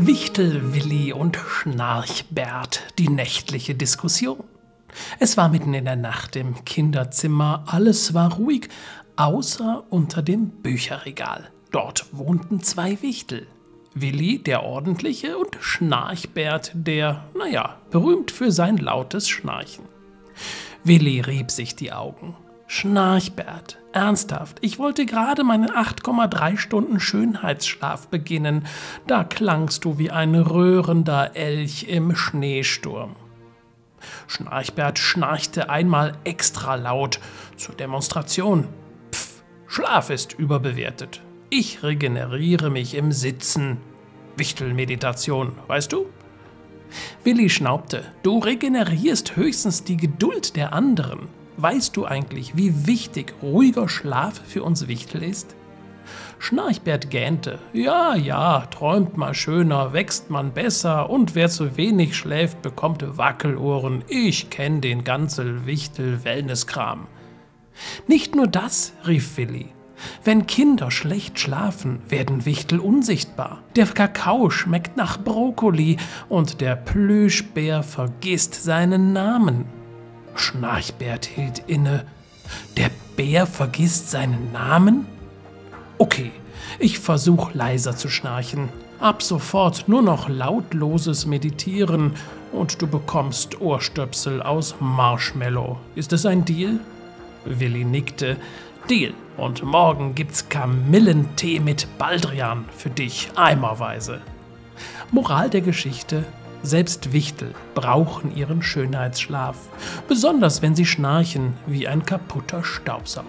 Wichtel-Willi und Schnarchbert, die nächtliche Diskussion. Es war mitten in der Nacht im Kinderzimmer, alles war ruhig, außer unter dem Bücherregal. Dort wohnten zwei Wichtel. Willi, der Ordentliche, und Schnarchbert, der, berühmt für sein lautes Schnarchen. Willi rieb sich die Augen. Schnarchbert, ernsthaft, ich wollte gerade meinen 8,3 Stunden Schönheitsschlaf beginnen. Da klangst du wie ein röhrender Elch im Schneesturm. Schnarchbert schnarchte einmal extra laut zur Demonstration. Pff, Schlaf ist überbewertet. Ich regeneriere mich im Sitzen. Wichtelmeditation, weißt du? Willi schnaubte. Du regenerierst höchstens die Geduld der anderen. Weißt du eigentlich, wie wichtig ruhiger Schlaf für uns Wichtel ist? Schnarchbert gähnte. Ja, träumt mal schöner, wächst man besser und wer zu wenig schläft, bekommt Wackelohren. Ich kenn den ganzen Wichtel-Wellness-Kram. Nicht nur das, rief Willi. Wenn Kinder schlecht schlafen, werden Wichtel unsichtbar. Der Kakao schmeckt nach Brokkoli und der Plüschbär vergisst seinen Namen. Schnarchbert hielt inne. Der Bär vergisst seinen Namen? Okay, ich versuche leiser zu schnarchen. Ab sofort nur noch lautloses Meditieren und du bekommst Ohrstöpsel aus Marshmallow. Ist es ein Deal? Willi nickte. Deal. Und morgen gibt's Kamillentee mit Baldrian für dich, eimerweise. Moral der Geschichte: Selbst Wichtel brauchen ihren Schönheitsschlaf, besonders wenn sie schnarchen wie ein kaputter Staubsauger.